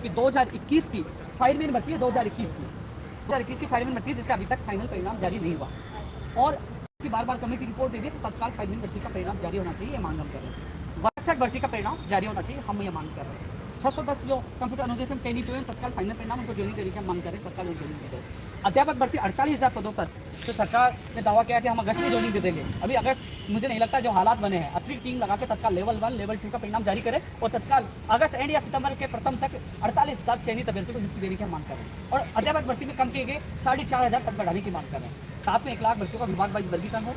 कि 2021 की फायरमैन भर्ती है, 2021 की फायरमैन भर्ती है, जिसका अभी तक फाइनल परिणाम जारी नहीं हुआ और बार बार कमेटी रिपोर्ट दे दी तो तत्काल फायरमैन भर्ती का परिणाम जारी होना चाहिए, ये मांग हम कर रहे हैं। वाचक भर्ती का परिणाम जारी होना चाहिए, हम ये मांग कर रहे हैं। 610 जो कंप्यूटर अनुदेशन चयनित हुए तत्काल फाइनल परिणाम उनको ज्वाइनिंग देने की मांग करें, तत्काल ज्वाइनिंग दे। अध्यापक भर्ती 48,000 पदों पर तो सरकार ने दावा किया कि हम अगस्त में ज्वाइनिंग दे देंगे। अभी अगस्त मुझे नहीं लगता, जो हालात बने हैं अतिरिक्त टीम लगा के तत्काल लेवल 1 लेवल 2 का परिणाम जारी करें और तत्काल अगस्त एंड या सितंबर के प्रथम तक 48,000 चयनित अभ्यर्थियों को नियुक्ति देने की मांग कर रहे हैं और अध्यापक भर्ती में कम किए गए 4,500 पद बढ़ाने की मांग कर रहे हैं। साथ में 1 लाख भर्तियों का विभाग वाइज वर्गीकरण हो,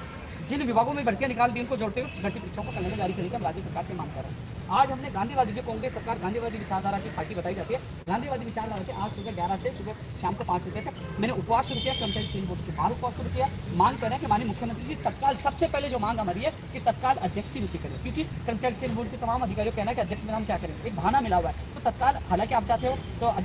जिन विभागों में भर्तियां निकाल दी उनको जोड़ते हुए भर्ती परीक्षाओं को कैलेंडर जारी करने की राज्य सरकार से मांग कर रहे हैं। आज हमने गांधीवादी, जो कांग्रेस सरकार गांधीवादी विचारधारा की पार्टी बताई जाती है, गांधीवादी विचारधारा से आज सुबह 11 से सुबह शाम को 5 बजे तक मैंने उपवास शुरू किया, कर्मचारी चयन बोर्ड के बाहर उपवास शुरू किया। मांग करें कि माननीय मुख्यमंत्री जी तत्काल, सबसे पहले जो मांग हमारी है कि तत्काल अध्यक्ष की नियुक्ति करें, क्योंकि कर्मचारी चयन बोर्ड के तमाम अधिकारियों का कहना है कि अध्यक्ष में हम क्या करें, एक बहाना मिला हुआ है। तो तत्काल, हालांकि आप चाहते हो तो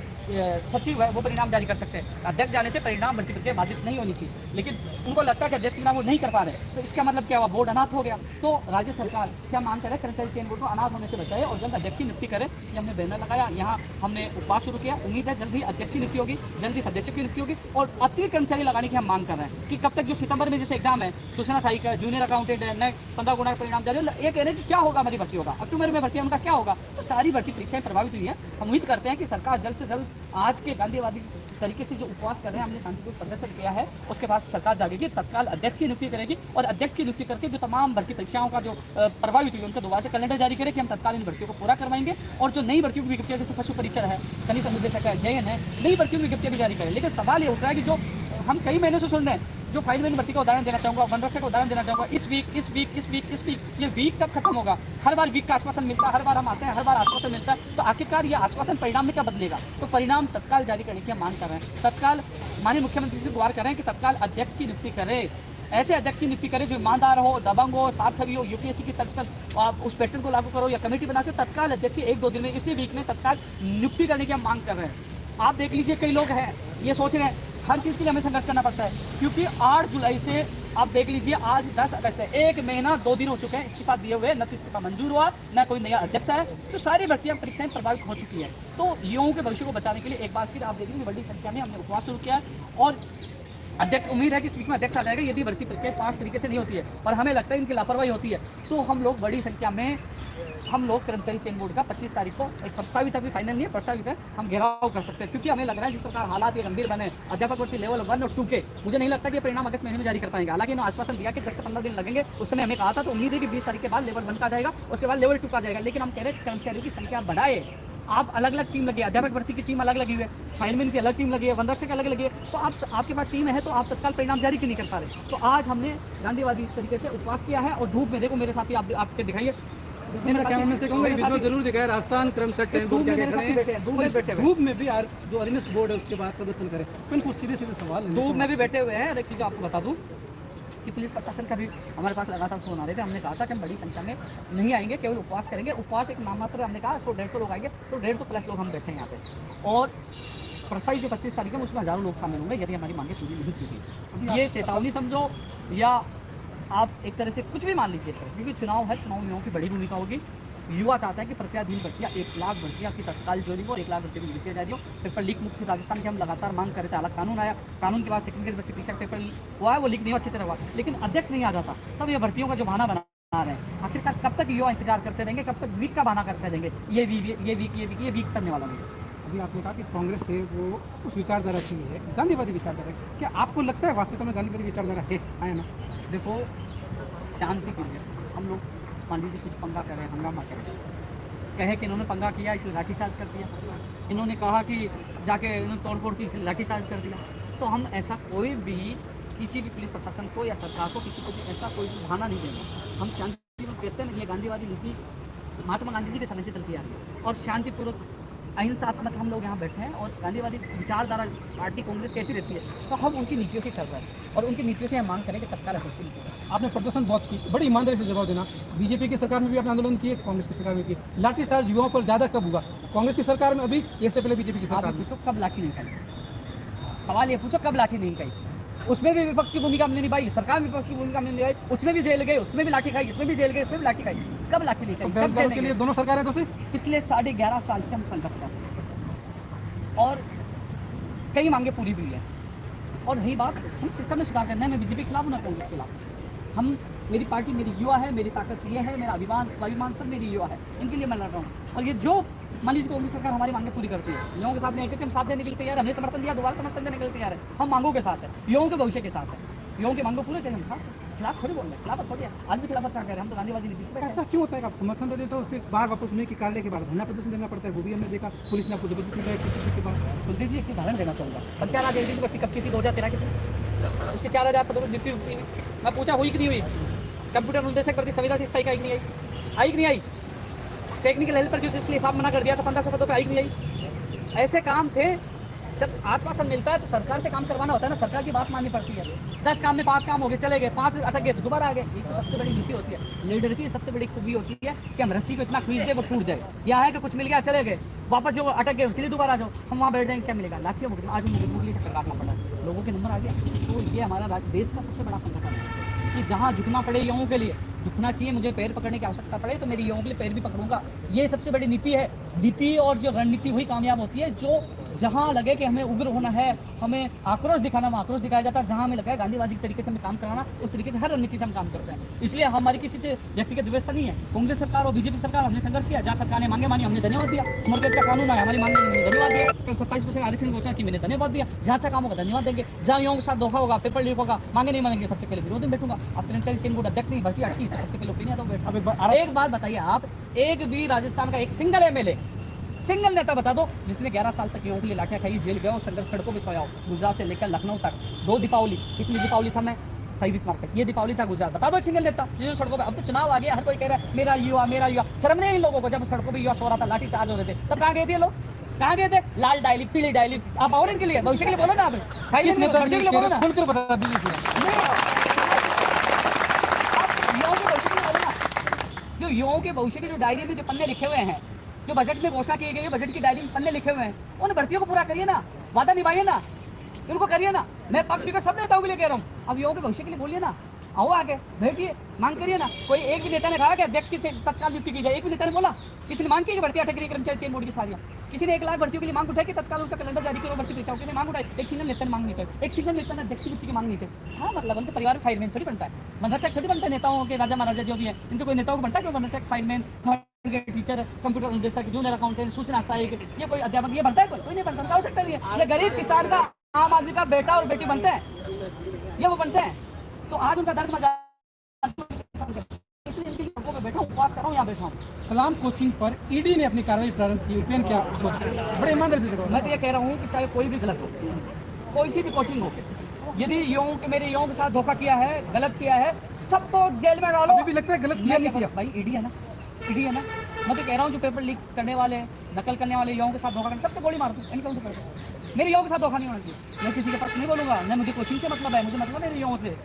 सचिव है वो परिणाम जारी कर सकते हैं, अध्यक्ष जाने से परिणाम भर्ती प्रक्रिया बाधित नहीं होनी चाहिए, लेकिन उनको लगता है कि अध्यक्ष परिणाम वो नहीं कर पा रहे, तो इसका मतलब क्या हुआ, बोर्ड अनाथ हो गया। तो राज्य सरकार क्या मांग करे, कर्मचारी चयन बोर्ड को अनाथ होने से बचाए और जल्द अध्यक्ष की नियुक्ति करें। ये हमने बैनर लगाया, यहाँ हमने उपवास शुरू किया। उम्मीद है जल्दी अध्यक्ष की नियुक्ति होगी, जल्दी सदस्यों की नियुक्ति होगी और अतिरिक्त कर्मचारी लगाने की हम मांग कर रहे हैं कि कब तक, जो सितंबर में जैसे एग्जाम है, सूचना सहायक है, जूनियर अकाउंटेंट है, नए 15 गुना परिणाम जारी, ये कह रहे हैं कि क्या होगा, हमारी भर्ती होगा, अक्टूबर में भर्ती है, उनका क्या होगा। तो सारी भर्ती परीक्षाएं प्रभावित हुई है। हम उम्मीद करते हैं कि सरकार जल्द से जल्द आज के गांधीवादी तरीके से जो उपवास कर रहे हैं, हमने शांतिपूर्ण प्रदर्शन किया है, उसके बाद सरकार जागेगी, तत्काल अध्यक्ष की नियुक्ति करेगी और अध्यक्ष की नियुक्ति करके जो तमाम भर्ती परीक्षाओं का जो प्रभावित हुई उनका दोबारा से कैलेंडर जारी करें कि हम तत्काल इन भर्तियों को पूरा करवाएंगे और जो नई भर्तियों की विज्ञप्तियां, जैसे पशु परिचर है, खनिज समुद्देशक है, जयन है, नई भर्तियों की विज्ञप्तियां भी जारी करें। लेकिन सवाल ये उठ रहा है कि जो हम कई महीनों से सुन रहे हैं, जो फाइलमैन भर्ती का उदाहरण देना चाहूँगा, वन रक्षक का उदाहरण देना चाहूँगा, इस वीक, ये वीक कब खत्म होगा। हर बार वीक का आश्वासन मिलता है, हर बार हम आते हैं, हर बार आश्वासन मिलता है, तो आखिरकार ये आश्वासन परिणाम में क्या बदलेगा। तो परिणाम तत्काल जारी करने की मांग कर रहे हैं। तत्काल माननीय मुख्यमंत्री से गुहार कर रहे हैं कि तत्काल अध्यक्ष की नियुक्ति करें, ऐसे अध्यक्ष की नियुक्ति करें जो ईमानदार हो, दबंग हो, साथ छवि हो, यूपीएससी की तर्ज पर आप उस पैटर्न को लागू करो या कमेटी बना के तत्काल अध्यक्ष की 1-2 दिन में, इसी वीक में तत्काल नियुक्ति करने की हम मांग कर रहे हैं। आप देख लीजिए, कई लोग हैं ये सोच रहे हैं, हर चीज़ के लिए हमें संघर्ष करना पड़ता है, क्योंकि 8 जुलाई से आप देख लीजिए आज 10 अगस्त है, 1 महीना 2 दिन हो चुके हैं इस्तीफा दिए हुए, न तो इस्तीफा मंजूर हुआ, न कोई नया अध्यक्ष है। तो सारी भर्तियां परीक्षाएं प्रभावित हो चुकी है। तो युवाओं के भविष्य को बचाने के लिए एक बार फिर आप देखेंगे बड़ी संख्या में हमने उपवास शुरू किया है और अध्यक्ष, उम्मीद है कि इस वीक में अध्यक्ष आ जाएगा। यदि भर्ती प्रक्रिया 5 तरीके से नहीं होती है और हमें लगता है इनकी लापरवाही होती है, तो हम लोग बड़ी संख्या में कर्मचारी चयन बोर्ड का 25 तारीख को एक प्रस्तावित, अभी फाइनल नहीं है, प्रस्तावित है, हम घेराव कर सकते हैं, क्योंकि हमें लग रहा है जिस प्रकार हालात ये गंभीर बने, अध्यापक भर्ती लेवल 1 और 2 के, मुझे नहीं लगता कि परिणाम अगस्त महीने में जारी कर पाएंगे। हालांकि इन्होंने आश्वासन दिया कि 10 से 15 दिन लगेंगे, उस समय हमें कहा था, तो उम्मीद है कि 20 तारीख के बाद लेवल 1 का जाएगा, उसके बाद लेवल 2 का जाएगा। लेकिन हम कह रहे हैं कर्मचारियों की संख्या बढ़ाए। आप अलग अलग टीम लगी है, अध्यापक भर्ती की टीम अलग लगी हुई है, फाइलमैन की अलग टीम लगी है, वन रक्षक अलग लगी है, तो आपके पास टीम है तो आप तत्काल परिणाम जारी क्यों नहीं कर पा रहे। तो आज हमने गांधीवादी तरीके से उपवास किया है और धूप में, देखो मेरे साथी आपके दिखाइए, कैमरा से कहूँगा जरूर दिखाया, राजस्थान कर्मचारी चयन बोर्ड धूप में भी यार जो अधीनस्थ बोर्ड है उसके बाद प्रदर्शन करे, कुछ सीधे सवाल धूप में भी बैठे हुए हैं। और एक चीज़ आपको बता दूँ कि पुलिस प्रशासन का भी हमारे पास लगातार फोन आ रहे थे, हमने कहा था कि हम बड़ी संख्या में नहीं आएंगे, केवल उपवास करेंगे। उपवास एक नाममात्र, हमने कहा 100-150 लोग आएंगे, तो 150+ लोग हम बैठे हैं यहाँ पे और प्रस्तावित जो 25 तारीख है उसमें हज़ारों लोग शामिल होंगे यदि हमारी मांगे पूरी नहीं की। ये चेतावनी समझो या आप एक तरह से कुछ भी मान लीजिए, क्योंकि चुनाव है, चुनाव में युवाओं की बड़ी भूमिका होगी। युवा चाहता है कि प्रत्याधीन भर्तियाँ 1 लाख भर्तियाँ की तत्काल जोड़ी हो और 1 लाख भर्ती की नियुक्तियाँ जारी हो। पेपर लीक मुक्त राजस्थान के हम लगातार मांग कर रहे थे, अलग कानून आया, कानून के बाद सेकंड ग्रेड भर्ती परीक्षा पेपर हुआ है, वो लीक नहीं अच्छी तरह हुआ, लेकिन अध्यक्ष नहीं आ जाता, तब ये भर्तियों का जो बहाना बना रहे हैं। आखिरकार कब तक युवा इंतजार करते रहेंगे, कब तक वीक का बहाना करते रहेंगे, ये वीक चलने वाला नहीं। अभी आपने कहा कि कांग्रेस से वो उस विचारधारा की है, गांधीवादी विचारधारा, क्या आपको लगता है वास्तव में गांधीवादी विचारधारा है ना? देखो, शांति के लिए हम लोग मान लीजिए कुछ पंगा करें, हंगामा करें, कहे कि इन्होंने पंगा किया इसलिए लाठीचार्ज कर दिया, इन्होंने कहा कि जाके इन्होंने तोड़फोड़ की इसलिए लाठीचार्ज कर दिया, तो हम ऐसा कोई भी किसी भी पुलिस प्रशासन को या सरकार को किसी को भी ऐसा कोई बहाना नहीं देंगे। हम शांति कहते हैं, ये गांधीवादी नीति महात्मा गांधी जी के समय से चलती आ रही है और शांतिपूर्वक अहिंसात्मक हम लोग यहाँ बैठे हैं और गांधीवादी विचारधारा पार्टी कांग्रेस कहती रहती है, तो हम उनकी नीतियों से चल रहे हैं और उनकी नीतियों से हम मांग करें कि तत्काल अध्यक्ष की। आपने प्रदर्शन बहुत की, बड़ी ईमानदारी से जवाब देना। बीजेपी की सरकार में भी आपने आंदोलन किए, कांग्रेस की सरकार में किए, लाठीचार्ज युवाओं पर ज़्यादा कब हुआ? कांग्रेस की सरकार में अभी, इससे पहले बीजेपी की सरकार में? पूछो कब लाठी नहीं खाई, सवाल ये पूछो कब लाठी नहीं खाई। उसमें भी विपक्ष की भूमिका हमने निभाई, सरकार में विपक्ष की भूमिका हमने निभाई, उसमें भी जेल गए, उसमें भी लाठी खाई, इसमें भी जेल गए, इसमें भी लाठी खाई। कब लाठी नहीं खाई? के लिए दोनों सरकारें तो पिछले 11.5 साल से हम संघर्ष कर रहे हैं। और कई मांगे पूरी भी हुई है। और रही बात, हम सिस्टम में सुधार करना है। मैं बीजेपी के खिलाफ हूँ ना कांग्रेस के खिलाफ। हम, मेरी पार्टी मेरी युवा है, मेरी ताकत ये है, मेरा स्वाभिमान सब मेरी युवा है, इनके लिए मैं लड़ रहा हूँ। और ये जो मान लीजिए कांग्रेस सरकार हमारी मांगे पूरी करती है, युवाओं के साथ नहीं, क्योंकि हम साथ देने के लिए तैयार है, हमने समर्थन दिया, दोबारा समर्थन देने के लिए तैयार है। हम मांगों के साथ है, युवाओं के भविष्य के साथ है, युवाओं की मांगों पूरे करें हम साथ। खिलाफ थोड़ी बोल रहे हैं, खिलाफत थोड़ी है, आज भी खिलाफत क्या कह रहे हैं, हम तो गांधीवादी नीति से। ऐसा क्यों होता है कि आप समर्थन देते तो फिर बाहर वापस होने के कार्य के बाद धरना प्रदर्शन देना पड़ता है? वो भी हमने देखा, पुलिस ने आपको जबरदस्ती किसी के बाद। कुलदीप जी एक उदाहरण देना चाहूँगा। पंचायत राज की भर्ती कब की थी? 2013 की थी। उसके 4000 पदों पर नियुक्ति हुई। मैं पूछा हुई कि नहीं हुई? कंप्यूटर निर्देशक भर्ती संविदा थी, स्थायी आई कि नहीं आई? आई कि नहीं आई? टेक्निकल हेल्पर जो जिसके लिए हिसाब मना कर दिया था 1500 पदों पर, आई कि नहीं आई? ऐसे काम थे। जब आश्वासन मिलता है तो सरकार से काम करवाना होता है ना, सरकार की बात माननी पड़ती है। 10 काम में 5 काम हो गए, चले गए, 5 अटक गए तो दोबारा आ गए। ये तो सबसे बड़ी नीति होती है लीडर की। सबसे बड़ी खूबी होती है कि हम रस्सी को इतना खींच दे वो टूट जाए। यह है कि कुछ मिल गया, चले गए, वापस जो अटक गए उसके लिए दोबारा आ जाओ, हम वहाँ बैठ जाएंगे, क्या मिलेगा? लाठियों मुकदमा। आज मुकदमों के लिए चक्कर काटना पड़ा, लोगों के नंबर आ गए। तो ये हमारा देश का सबसे बड़ा संगठन है कि जहाँ झुकना पड़े युवाओं के लिए झुकना चाहिए। मुझे पैर पकड़ने की आवश्यकता पड़े तो मेरी युवाओं के लिए पैर भी पकड़ूंगा। ये सबसे बड़ी नीति है। नीति और जो रणनीति वही कामयाब होती है। जो जहाँ लगे कि हमें उग्र होना है, हमें आक्रोश दिखाना, वहाँ आक्रोश दिखाया जाता है। जहाँ हमें लगा है गांधीवादी तरीके से हमें काम कराना, उस तरीके से हर रणनीति से हम काम करते हैं। इसलिए हमारी किसी से व्यक्तिगत व्यवस्था नहीं है। कांग्रेस सरकार और बीजेपी सरकार, हमने संघर्ष किया। जहाँ सरकार ने मांगे मानी, हमने धन्यवाद दिया। उम्र का कानून आया, हमारी मांगे हमने धन्यवाद दिया। कल 27% आरक्षण घोषणा की, मैंने धन्यवाद दिया। जहाँ अच्छा काम होगा धन्यवाद देंगे। जहाँ युवाओं के साथ धोखा होगा, पेपर लीक होगा, मांगे नहीं मानेंगे, सबसे पहले विरोध में बैठूंगा। अपने चेन बोर्ड अध्यक्ष नहीं भर्ती अटकी तो सबसे पहले ओपिनियन तो बैठा। एक बात बताइए आप, एक भी राजस्थान का एक सिंगल एमएलए, सिंगल नेता बता दो जिसने 11 साल तक युवाओं के लिए लाठियां खाई, जेल गया और संघर्ष सड़कों पे सोया हो। गुजरात से लेकर लखनऊ तक 2 दीपावली, पिछली दीपावली था मैं शहीद स्मारक पे, ये दीपावली था गुजरात। बता दो एक सिंगल नेता जो सड़कों पे। अब तो चुनाव आ गया, हर कोई कह रहा है मेरा युवा मेरा युवा। शर्म नहीं इन लोगों को? जब सड़कों पे युवा सो रहा था, लाठी चार्ज हो रहे थे, तब कहाँ गए थे लोग? कहाँ गए थे? लाल डायली, पीली डायली। आप और इनके लिए भविष्य के लिए बोलो ना, आप खुलकर बता दीजिए। जो युवाओं के भविष्य की जो डायरी में जो पन्ने लिखे हुए हैं, जो बजट में घोषणा की गई है, बजट की डायरी में पन्ने लिखे हुए हैं, उन भर्तियों को पूरा करिए ना, वादा निभाइए ना, उनको करिए ना। मैं पक्ष विपक्ष सब नेताओं के लिए कह रहा हूँ। अब युवाओं के भविष्य के लिए बोलिए ना, आओ आगे बैठिए, मांग करिए ना। कोई एक भी नेता ने कहा कि अध्यक्ष की तत्काल नियुक्ति की जाए? एक भी नेता ने बोला? किसी ने मांग की भर्ती अटक रही कर्मचारी चेन बोर्ड की सारियां? किसी ने 1 लाख भर्तियों के लिए मांग उठाई कि तत्काल उनका कैलेंडर जारी करो, भर्ती परीक्षाओं के लिए मांग उठाई? एक सिंगल नेता ने मांग नहीं की, एक सिंगल नेता ने अध्यक्ष की नियुक्ति की मांग नहीं की। हाँ, मतलब उनके परिवार में फायरमैन थोड़ी बनता है, मनरक्षक थोड़ी बनता है। नेताओं के राजा महाराजा जो भी है, इनको कोई नेताओं को बनता है कि मनरक्षक, फायरमैन, टीचर, कंप्यूटर निर्देशक, जूनियर अकाउंटेंट, सूचना सहायक, ये कोई अध्यापक ये बनता है? कोई नहीं बनता। हो सकता नहीं है। ये गरीब किसान का, आम आदमी का बेटा और बेटी बनते हैं, ये वो बनते हैं। तो आज उनका दर्द मजा बैठा उपवास कर रहा हूँ, यहाँ बैठा हूँ। कलाम कोचिंग पर ईडी ने अपनी कार्रवाई प्रारंभ की। ओपिनियन क्या सोचते हैं? बड़े ईमानदारी से मैं तो ये कह रहा हूँ कि चाहे कोई भी गलत हो, कोई सी भी कोचिंग हो, यदि युवाओं के, मेरे युवाओं के साथ धोखा किया है, गलत किया है, सबको जेल में डालो। अभी भी लगता है गलत किया नहीं किया? भाई ईडी है ना, ईडी है ना। मैं तो कह रहा हूँ जो पेपर लीक करने वाले, नकल करने वाले, युवाओं के साथ धोखा करने, सबको गोली मार दूँ, इनकाउंटर कर दो। मेरे युवाओं के साथ धोखा नहीं होना चाहिए। मैं किसी के पास नहीं बोलूँगा, न मुझे कोचिंग से मतलब है, मुझे मतलब मेरे युवाओं से।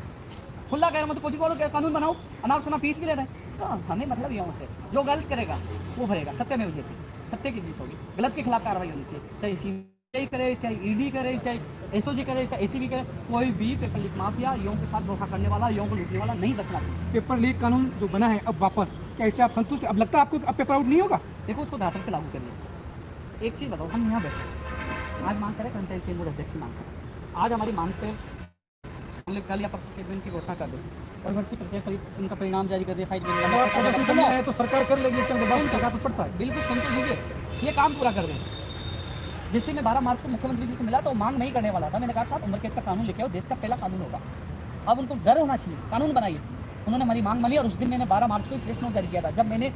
खुला कह रहा हूँ, तो कोचिंग वालों कानून बनाओ, अनाप शनाप फीस भी ले रहे हैं। तो हमें मतलब युवाओं से, जो गलत करेगा वो भरेगा। सत्य में जीत, सत्य की जीत होगी। गलत के खिलाफ कार्रवाई होनी चाहिए, चाहे सीबीआई करे, चाहे ईडी करे, चाहे एसओजी करे, चाहे एसीबी करे। कोई भी पेपर लीक माफिया, युवाओं के साथ धोखा करने वाला, युवाओं को लूटने वाला नहीं बचना चाहिए। पेपर लीक कानून जो बना है अब वापस, क्या इससे आप संतुष्ट? अब लगता है आपको अब पेपर आउट नहीं होगा? देखो, उसको धरातल पे लागू करिए। एक चीज़ बताओ, हम यहाँ बैठे आज मांग करें कर्मचारी चेन बोर्ड अध्यक्ष मांग करें। आज हमारी मांग पे हमने कल या परसों चेयरमैन की घोषणा कर दी और भर्ती प्रक्रिया इनका परिणाम जारी कर दिया। फाइल है तो सरकार कर लेगी, सरकार पड़ता है। बिल्कुल सुन तो लीजिए, ये काम पूरा कर दें। जैसे मैं 12 मार्च को मुख्यमंत्री जी से मिला तो मांग नहीं करने वाला था। मैंने कहा था उम्र कैद का कानून लेके आओ, देश का पहला कानून होगा। अब उनको डर होना चाहिए, कानून बनाइए। उन्होंने हमारी मांग मानी और उस दिन मैंने 12 मार्च को प्रेस नोट जारी किया था। जब मैंने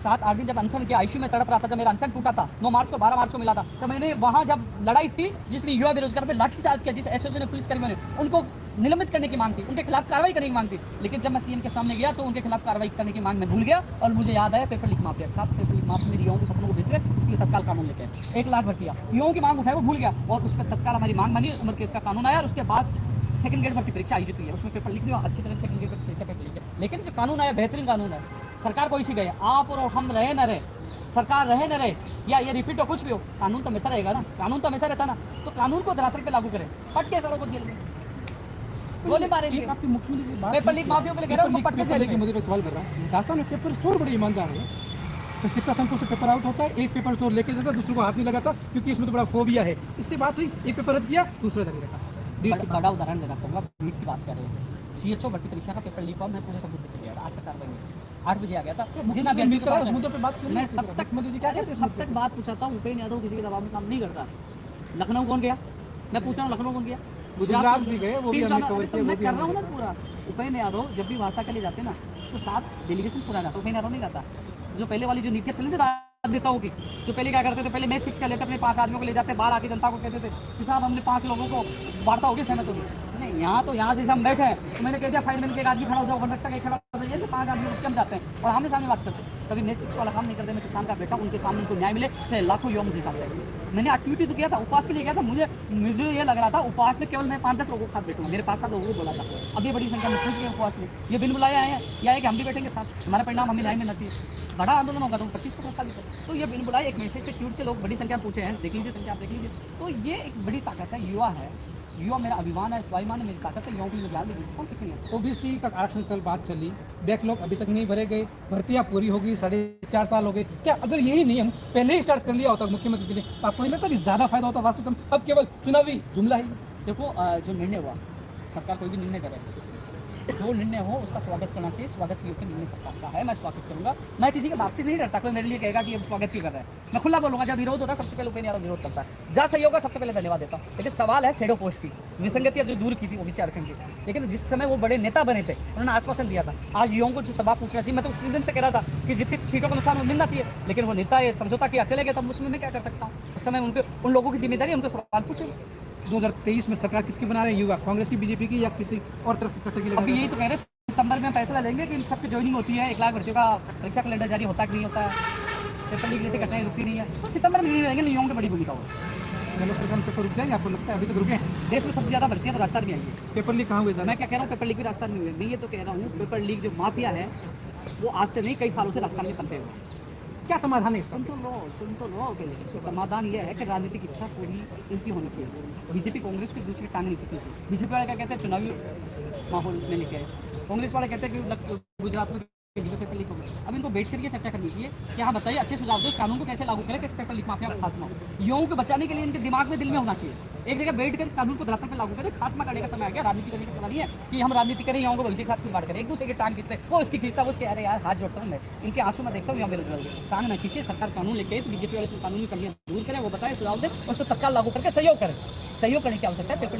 7-8 दिन जब अनशन किया, आईसीयू में तड़प रहा था, जब मेरा अनशन टूटा था 9 मार्च को, 12 मार्च को मिला था, तो मैंने वहाँ जब लड़ाई थी, जिसने युवा बेरोजगार पे लाठीचार्ज किया, जिस एसओजी ने, पुलिसकर्मियों ने, उनको निलंबित करने की मांग थी, उनके खिलाफ कार्रवाई करने की मांग थी। लेकिन जब मैं सीएम के सामने गया तो उनके खिलाफ कार्रवाई करने की मांग मैं भूल गया और मुझे याद आया पेपर लीक माफिया के साथ। पेपर लीक माफिया मेरी युवाओं के सपनों को बेच रहे, इसके लिए तत्काल कानून लेके आए। 1 लाख भर्तियां, युवाओं की मांग उठाई, वो भूल गया और उस पर तत्काल हमारी मांग बनी, उम्र कैद का कानून आया और उसके बाद सेकंड ग्रेड भर्ती परीक्षा आयोजित हुई है। उसमें पेपर लीक नहीं हुआ, अच्छी तरह से सेकंड ग्रेड परीक्षा पेपर लीक है। लेकिन जो कानून आया बेहतरीन कानून है। सरकार कोई सी गए, आप और हम रहे न रहे, सरकार रहे न रहे, या ये रिपीट हो, कुछ भी हो, कानून तो हमेशा रहेगा ना। कानून तो हमेशा रहता ना। तो कानून को धरातल पे लागू करें, पटके सड़ों को जेल में गोली मारेंगे। आपकी मुख्यमंत्री पेपर लीक माफियों के लिए कह रहा हूं, पटके जेल में। मुझे सवाल कर रहा हूँ, राजस्थान में पेपर चोर बड़े ईमानदार है, तो शिक्षा संकुल से पेपर आउट होता है, एक पेपर तो लेके जाता है, दूसरे को हाथ नहीं लगाता, क्योंकि इसमें तो बड़ा फोबिया है। इससे बात हुई, एक पेपर रद्द किया, दूसरा जारी रखा। बड़ा उदाहरण देना चाहूँगा, नीट की बात कर रहे हैं। CHO भर्ती परीक्षा का पेपर लीक हुआ, मैं पूरे सबूत देके गया था, 8 तक कार्रवाई हुई, 8 बजे आ गया था। जिन अभ्यर्थी के पास मुद्दों पे बात क्यों मैं नहीं? सब तक मोदी जी क्या कहते हैं इस सब तक बात पूछाता हूँ। उपेंद्र यादव किसी के दबाव में काम नहीं करता। लखनऊ कौन गया? मैं पूछ रहा हूँ, लखनऊ कौन गया? गुजरात भी गए, वो भी हमने कवर किया, मैं वो भी कर रहा हूँ ना पूरा। उपेंद्र यादव जब भी वार्ता के लिए जाते ना, तो 7 डेलीगेशन पूरा जाता। उपेंद्र यादव नहीं जाता। जो पहले वाली जो नीतियाँ चली थी राजनेताओं की, जो पहले क्या करते थे, पहले मैच फिक्स कर लेते, अपने 5 आदमियों को ले जाते, बाहर आके जनता को कहते थे कि साहब हमने 5 लोगों को वार्ता होगी, सहमत होगी। नहीं, यहाँ तो यहाँ से हम बैठे हैं, तो मैंने कह दिया फाइनमैन के एक आदमी खड़ा हो जाओ, कंडक्टर का एक खड़ा हो जाओ, ऐसे 5 आदमी कम जाते हैं और आमने सामने बात करते हैं। कभी मैच फिक्स वाला काम नहीं करते। मैं किसान का बेटा, उनके सामने उनको न्याय मिले, से लाखों युवा मुझे चाहते हैं। मैंने एक्टिविटी तो किया था, उपवास के लिए किया था। मुझे ये लग रहा था उपवास में केवल मैं 5-10 लोगों के साथ बैठूंगा, मेरे 5-7 लोगों को बोला था। अब ये बड़ी संख्या में पहुंच गए उपवास में, ये बिन बुलाए आए हैं, या है कि हम भी बैठेंगे साथ, हमारा परिणाम हमें न्याय मिलना चाहिए। बड़ा आंदोलन होगा तो 25 को खाली कर, तो ये बिन बुलाए एक मैसेज से ट्वीट से लोग बड़ी संख्या में पूछे हैं, देख लीजिए संख्या, आप देख लीजिए। तो ये एक बड़ी ताकत है, युवा है, युवा मेरा अभिमान है, स्वाभिमान है, मेरी ताकत है, युवाओं की ध्यान देगी, कौन पीछे नहीं है। ओबीसी का आरक्षण कल बात चली, बैकलॉग अभी तक नहीं भरे गए, भर्तियां पूरी होगी, 4.5 साल हो गए। क्या अगर यही नियम पहले ही स्टार्ट कर लिया होता मुख्यमंत्री के लिए, तो आपको नहीं लगता कि ज़्यादा फायदा होता वास्तव में? अब केवल चुनावी जुमला ही। देखो, जो निर्णय हुआ, सरकार कोई भी निर्णय करे, जो निर्णय हो उसका स्वागत करना चाहिए। स्वागत योग्य निर्णय सरकार का है, मैं स्वागत करूंगा। मैं किसी के बात से नहीं डरता, कोई मेरे लिए कहेगा कि ये स्वागत क्यों कर रहा है, मैं खुला बोलूंगा। जब विरोध होता है सबसे पहले उपेंद्र यादव विरोध करता है, जहाँ सहयोग का सबसे पहले धन्यवाद देता हूँ। लेकिन सवाल है शेडो पोस्ट की, विसंगतियां जो दूर की थी ओबीसी आरक्षण की, लेकिन जिस समय वो बड़े नेता बने थे उन्होंने आश्वासन दिया था। आज युवाओं को जो सवाल पूछना चाहिए, मैं तो उस दिन से कह रहा था कि जितनी सीटों का नुकसान मिलना चाहिए, लेकिन वो नेता ये समझौता किया, चले गए, तब उसमें मैं क्या कर सकता हूँ? उस समय उन लोगों की जिम्मेदारी, उनको सवाल पूछे। 2023 में सरकार किसकी बना रहे हैं? युवा कांग्रेस की, बीजेपी की, या किसी और तरफ कट्टर की? अभी यही तो कह रहे हैं, सितंबर में फैसला लेंगे कि इन सबकी ज्वाइनिंग होती है, 1 लाख भर्तियों का परीक्षा कैलेंडर जारी होता कि नहीं होता है, पेपर लीक जैसे घटनाएं रुकती नहीं है, तो सितंबर में नहीं रहेंगे। युवाओं की बड़ी भूमिका हो। मतलब सरकार पेपर रुक जाएंगे, आपको लगता है? अभी तक रुके हैं। देश में सबसे ज़्यादा भर्तियाँ तो राजस्थान में आई है। पेपर लीक कहाँ हुए सर? मैं क्या कह रहा हूँ, पेपर लीक भी राजस्थान में हुए। मैं ये तो कह रहा हूँ, पेपर लीक जो माफिया है वो आज से नहीं, कई सालों से राजस्थान में पनपे हुए। क्या समाधान है इसका? सुन तो लो पहले। समाधान ये है कि राजनीतिक इच्छा पूरी इनकी होनी चाहिए। बीजेपी कांग्रेस की दूसरी टांग नहीं किसी से। बीजेपी वाले क्या कहते हैं, चुनावी माहौल में लेके आए। कांग्रेस वाले कहते हैं कि गुजरात में पेपर लीक हो गया। अब इनको बैठ कर ये चर्चा करनी चाहिए कि हाँ बताइए, अच्छे सुझाव दो, इस कानून को कैसे लागू करें, कैसे पेपर लीक माफिया का खात्मा हो। युवाओं को बचाने के लिए इनके दिमाग में, दिल में होना चाहिए। एक जगह बैठ कर इस कानून को धरातल पर लागू करें। खात्मा करने का समय आ गया, राजनीति करने का समय नहीं है कि हम राजनीति करें, युवाओं को भविष्य के साथ खिलवाड़ करें। एक दूसरे की टांग खींचते, वो इसकी खींचता, वो उसके, अरे यार हाथ जोड़ता हूँ मैं, इनके आंसू में देखता हूँ यहाँ बेरोजगार टांग ना खींचे। सरकार कानून लेके तो बीजेपी वाले कानूनी कमियां दूर करें, वो बताए, सुझाव दें, उसको तत्काल लागू करके सहयोग करें। सहयोग करने की आवश्यकता है पेपर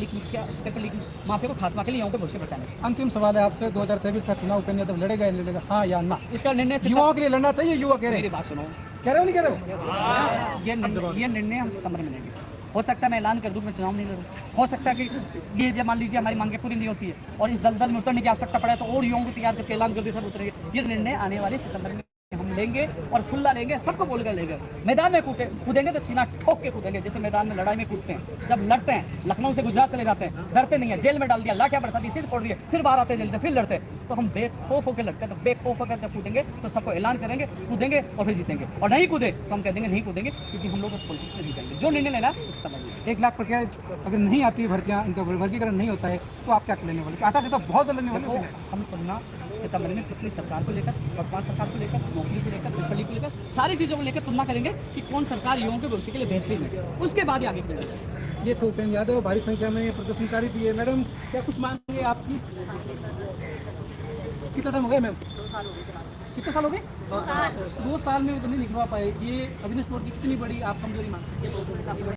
लीक माफिया को खात्मा के लिए, युवाओं को भविष्य बचाने। अंतिम सवाल है आपसे, 2023 का चुनाव उपेंद्र यादव लड़ेगा या नहीं लड़ेगा, हाँ या ना? इसका निर्णय युवाओं के लिए लड़ना चाहिए, युवा कह रहे मेरी हैं। बात सुनो, कह रहे हो नहीं कह रहे हो? ये निर्णय हम सितंबर में लेंगे। हो सकता है मैं ऐलान कर दूं मैं चुनाव नहीं लड़ूं, हो सकता है कि ये मान लीजिए हमारी मांगें पूरी नहीं होती है और इस दलदल में उतरने की आवश्यकता पड़े तो और युवाओं को तैयार करके ऐलान कर दे सब उतरेंगे। ये निर्णय आने वाले सितंबर में हम लेंगे और खुला लेंगे, सबको बोलकर लेंगे। मैदान में कूदेंगे तो सीना ठोक के कूदेंगे, जैसे मैदान में लड़ाई में कूदते हैं। जब लड़ते हैं, लखनऊ से गुजरात चले जाते हैं, डरते नहीं है, जेल में डाल दिया, लाठियां बरसा दी, सिर फोड़ दिए, फिर बाहर आते जलते, फिर लड़ते हैं। तो हम बेखौफ होकर लड़ते हैं, तो बेखौफ होकर जब कूदेंगे तो सबको ऐलान करेंगे, कूदेंगे और फिर जीतेंगे। और नहीं कूदे तो हम कह देंगे नहीं कूदेंगे, क्योंकि हम लोग पॉलिटिक्स में नहीं करेंगे। जो निर्णय लेना है उस समझ 1 लाख पर क्या अगर नहीं आती भर्तियाँ, इनका वर्गीकरण नहीं होता है, तो आप क्या लेने वाले? आता से तो बहुत जल्द लेने वाले। हम तुलना सितंबर में पिछली सरकार को लेकर, वर्तमान सरकार को लेकर, नौकरी को लेकर, पेपर लीक को लेकर, सारी चीज़ों को लेकर तुलना करेंगे कि कौन सरकार युवाओं के भविष्य के लिए बेहतरीन है, उसके बाद ही आगे बढ़ेंगे। ये तो उपेंद्र यादव भारी संख्या में प्रदर्शनकारी भी है। मैडम क्या कुछ मांगे आपकी? कितना टाइम हो गया मैम? 2 साल हो गए। कितने साल हो गए? 2 साल में तो नहीं निकलवा पाए। ये अग्निश मोर्चा की कितनी बड़ी आप कमजोरी मानते हैं?